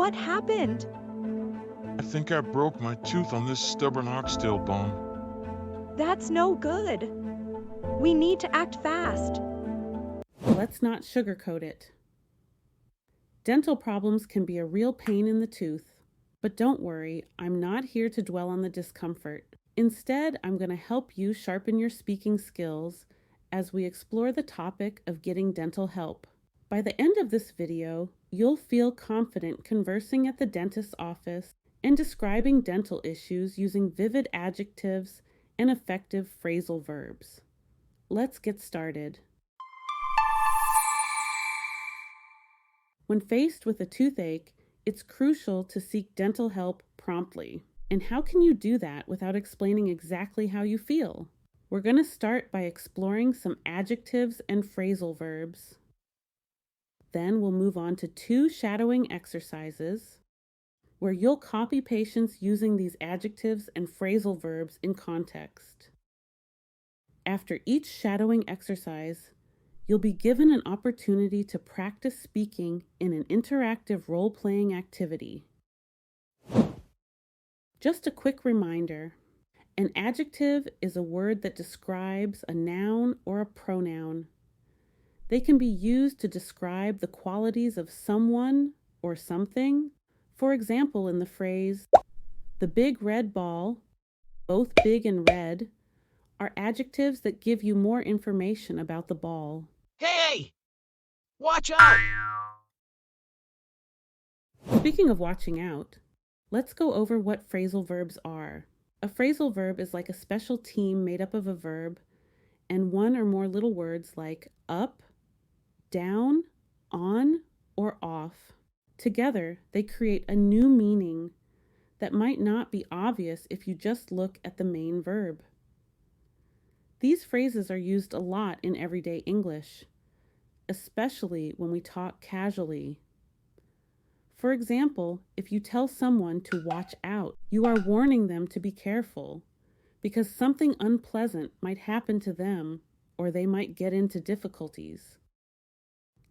What happened? I think I broke my tooth on this stubborn oxtail bone. That's no good. We need to act fast. Let's not sugarcoat it. Dental problems can be a real pain in the tooth, but don't worry, I'm not here to dwell on the discomfort. Instead, I'm going to help you sharpen your speaking skills as we explore the topic of getting dental help. By the end of this video, you'll feel confident conversing at the dentist's office and describing dental issues using vivid adjectives and effective phrasal verbs. Let's get started. When faced with a toothache, it's crucial to seek dental help promptly. And how can you do that without explaining exactly how you feel? We're going to start by exploring some adjectives and phrasal verbs. Then we'll move on to 2 shadowing exercises where you'll copy patients using these adjectives and phrasal verbs in context. After each shadowing exercise, you'll be given an opportunity to practice speaking in an interactive role-playing activity. Just a quick reminder, an adjective is a word that describes a noun or a pronoun. They can be used to describe the qualities of someone or something. For example, in the phrase, the big red ball, both big and red, are adjectives that give you more information about the ball. Hey! Watch out! Speaking of watching out, let's go over what phrasal verbs are. A phrasal verb is like a special team made up of a verb and one or more little words like up, down, on, or off. Together, they create a new meaning that might not be obvious if you just look at the main verb. These phrases are used a lot in everyday English, especially when we talk casually. For example, if you tell someone to watch out, you are warning them to be careful because something unpleasant might happen to them or they might get into difficulties.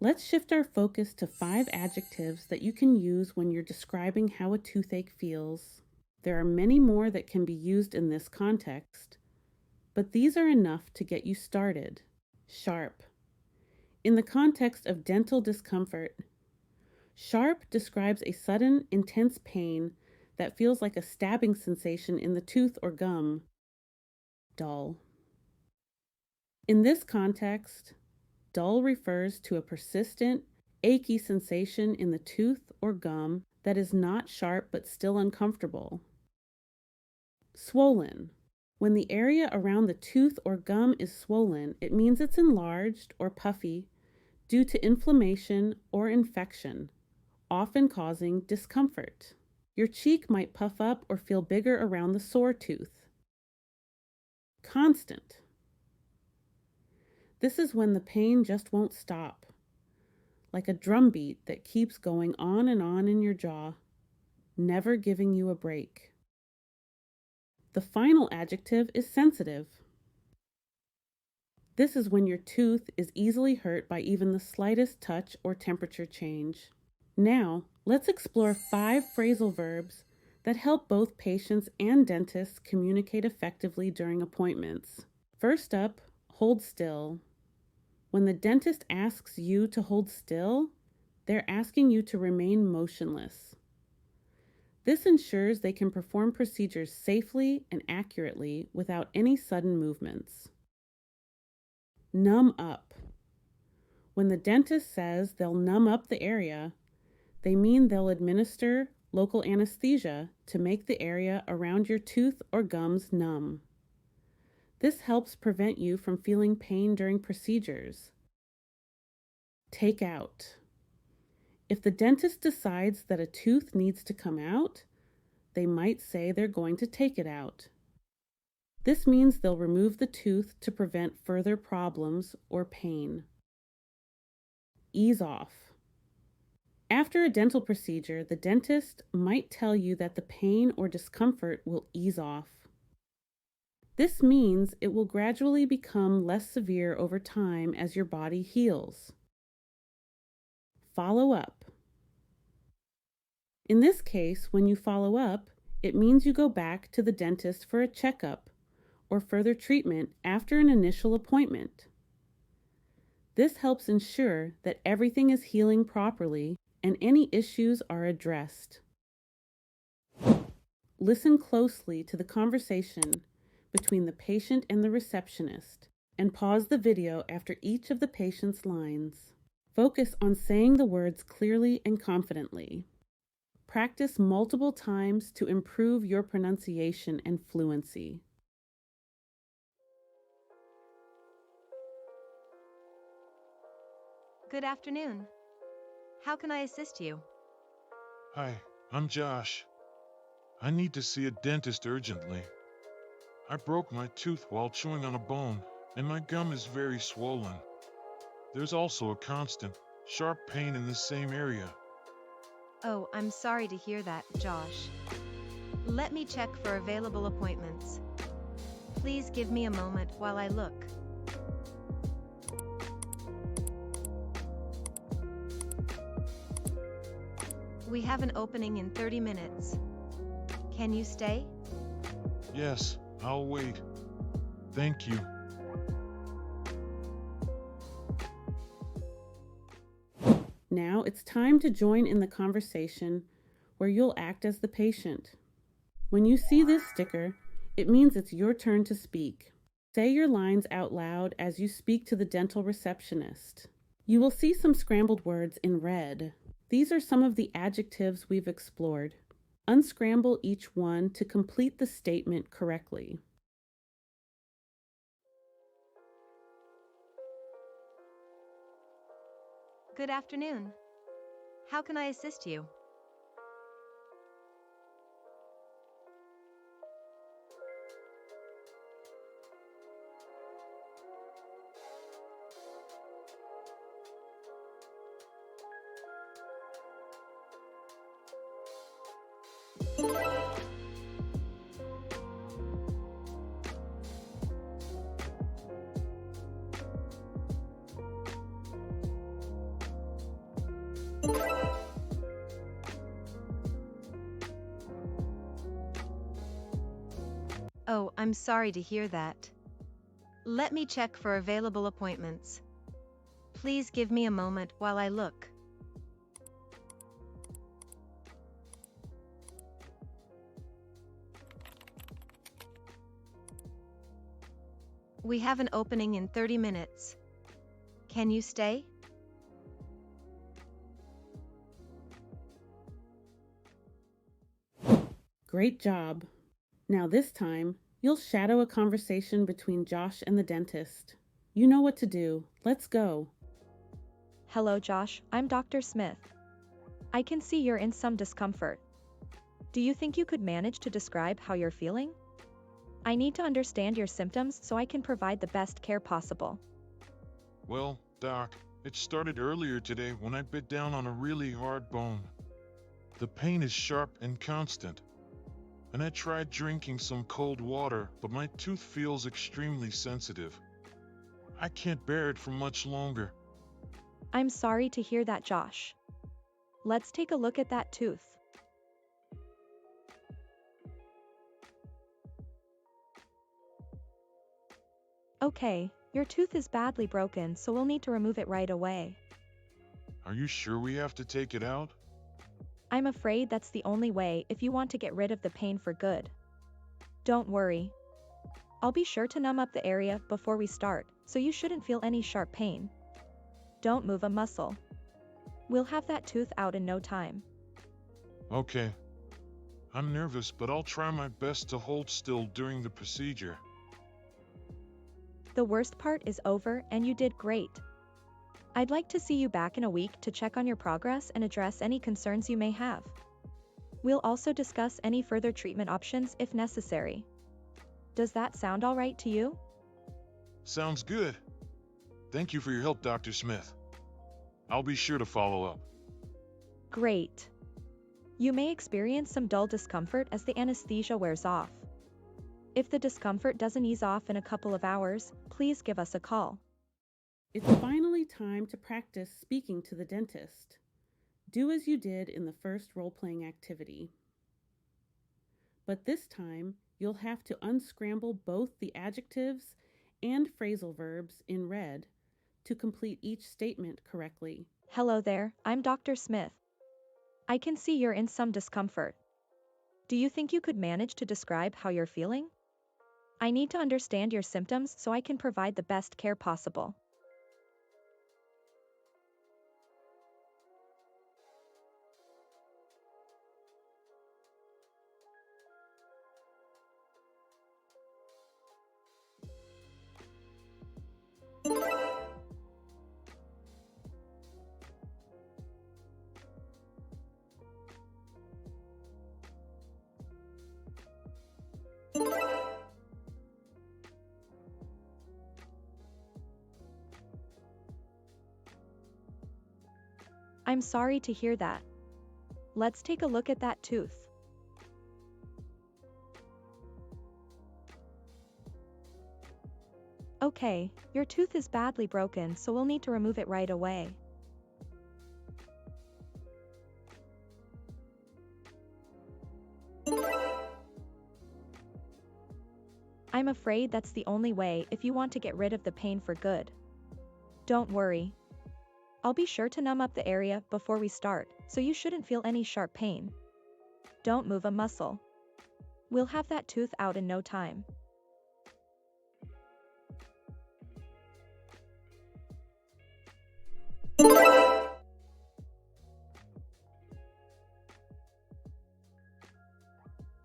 Let's shift our focus to 5 adjectives that you can use when you're describing how a toothache feels. There are many more that can be used in this context, but these are enough to get you started. Sharp. In the context of dental discomfort, sharp describes a sudden, intense pain that feels like a stabbing sensation in the tooth or gum. Dull. In this context, dull refers to a persistent, achy sensation in the tooth or gum that is not sharp but still uncomfortable. Swollen. When the area around the tooth or gum is swollen, it means it's enlarged or puffy due to inflammation or infection, often causing discomfort. Your cheek might puff up or feel bigger around the sore tooth. Constant. This is when the pain just won't stop, like a drumbeat that keeps going on in your jaw, never giving you a break. The final adjective is sensitive. This is when your tooth is easily hurt by even the slightest touch or temperature change. Now, let's explore 5 phrasal verbs that help both patients and dentists communicate effectively during appointments. First up, hold still. When the dentist asks you to hold still, they're asking you to remain motionless. This ensures they can perform procedures safely and accurately without any sudden movements. Numb up. When the dentist says they'll numb up the area, they mean they'll administer local anesthesia to make the area around your tooth or gums numb. This helps prevent you from feeling pain during procedures. Take out. If the dentist decides that a tooth needs to come out, they might say they're going to take it out. This means they'll remove the tooth to prevent further problems or pain. Ease off. After a dental procedure, the dentist might tell you that the pain or discomfort will ease off. This means it will gradually become less severe over time as your body heals. Follow up. In this case, when you follow up, it means you go back to the dentist for a checkup or further treatment after an initial appointment. This helps ensure that everything is healing properly and any issues are addressed. Listen closely to the conversation between the patient and the receptionist and pause the video after each of the patient's lines. Focus on saying the words clearly and confidently. Practice multiple times to improve your pronunciation and fluency. Good afternoon. How can I assist you? Hi, I'm Josh. I need to see a dentist urgently. I broke my tooth while chewing on a bone, and my gum is very swollen. There's also a constant, sharp pain in the same area. Oh, I'm sorry to hear that, Josh. Let me check for available appointments. Please give me a moment while I look. We have an opening in 30 minutes. Can you stay? Yes, I'll wait. Thank you. Now it's time to join in the conversation where you'll act as the patient. When you see this sticker, it means it's your turn to speak. Say your lines out loud as you speak to the dental receptionist. You will see some scrambled words in red. These are some of the adjectives we've explored. Unscramble each one to complete the statement correctly. Good afternoon. How can I assist you? Oh, I'm sorry to hear that. Let me check for available appointments. Please give me a moment while I look. We have an opening in 30 minutes. Can you stay? Great job! Now this time, you'll shadow a conversation between Josh and the dentist. You know what to do. Let's go. Hello, Josh. I'm Dr. Smith. I can see you're in some discomfort. Do you think you could manage to describe how you're feeling? I need to understand your symptoms so I can provide the best care possible. Well, Doc, it started earlier today when I bit down on a really hard bone. The pain is sharp and constant. And I tried drinking some cold water, but my tooth feels extremely sensitive. I can't bear it for much longer. I'm sorry to hear that, Josh. Let's take a look at that tooth. Okay, your tooth is badly broken, so we'll need to remove it right away. Are you sure we have to take it out? I'm afraid that's the only way if you want to get rid of the pain for good. Don't worry. I'll be sure to numb up the area before we start, so you shouldn't feel any sharp pain. Don't move a muscle. We'll have that tooth out in no time. Okay. I'm nervous, but I'll try my best to hold still during the procedure. The worst part is over and you did great. I'd like to see you back in a week to check on your progress and address any concerns you may have. We'll also discuss any further treatment options if necessary. Does that sound all right to you? Sounds good. Thank you for your help, Dr. Smith. I'll be sure to follow up. Great. You may experience some dull discomfort as the anesthesia wears off. If the discomfort doesn't ease off in a couple of hours, please give us a call. It's finally time to practice speaking to the dentist. Do as you did in the first role-playing activity. But this time, you'll have to unscramble both the adjectives and phrasal verbs in red to complete each statement correctly. Hello there, I'm Dr. Smith. I can see you're in some discomfort. Do you think you could manage to describe how you're feeling? I need to understand your symptoms so I can provide the best care possible. I'm sorry to hear that. Let's take a look at that tooth. Okay, your tooth is badly broken, so we'll need to remove it right away. I'm afraid that's the only way if you want to get rid of the pain for good. Don't worry. I'll be sure to numb up the area before we start, so you shouldn't feel any sharp pain. Don't move a muscle. We'll have that tooth out in no time.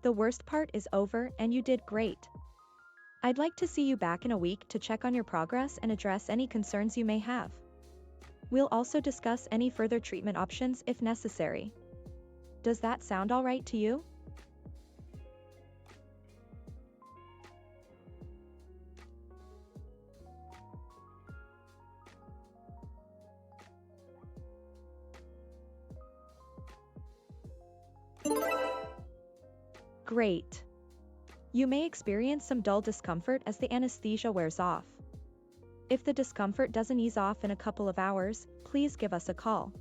The worst part is over and you did great. I'd like to see you back in a week to check on your progress and address any concerns you may have. We'll also discuss any further treatment options if necessary. Does that sound all right to you? Great. You may experience some dull discomfort as the anesthesia wears off. If the discomfort doesn't ease off in a couple of hours, please give us a call.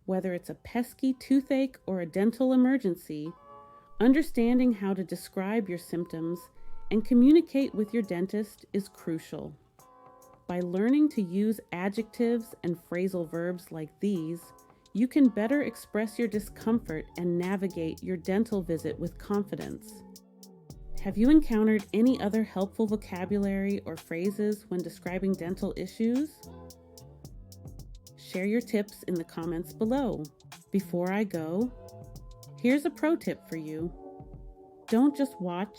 Whether it's a pesky toothache or a dental emergency, understanding how to describe your symptoms and communicate with your dentist is crucial. By learning to use adjectives and phrasal verbs like these, you can better express your discomfort and navigate your dental visit with confidence. Have you encountered any other helpful vocabulary or phrases when describing dental issues? Share your tips in the comments below. Before I go, here's a pro tip for you. Don't just watch,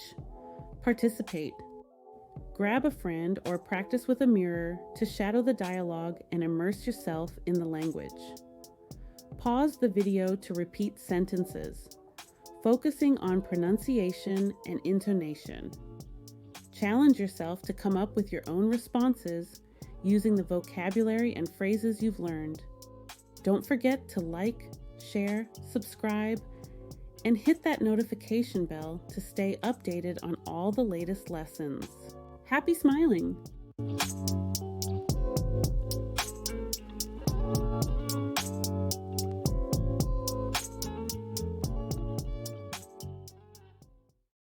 participate. Grab a friend or practice with a mirror to shadow the dialogue and immerse yourself in the language. Pause the video to repeat sentences, focusing on pronunciation and intonation. Challenge yourself to come up with your own responses using the vocabulary and phrases you've learned. Don't forget to like, share, subscribe, and hit that notification bell to stay updated on all the latest lessons. Happy smiling!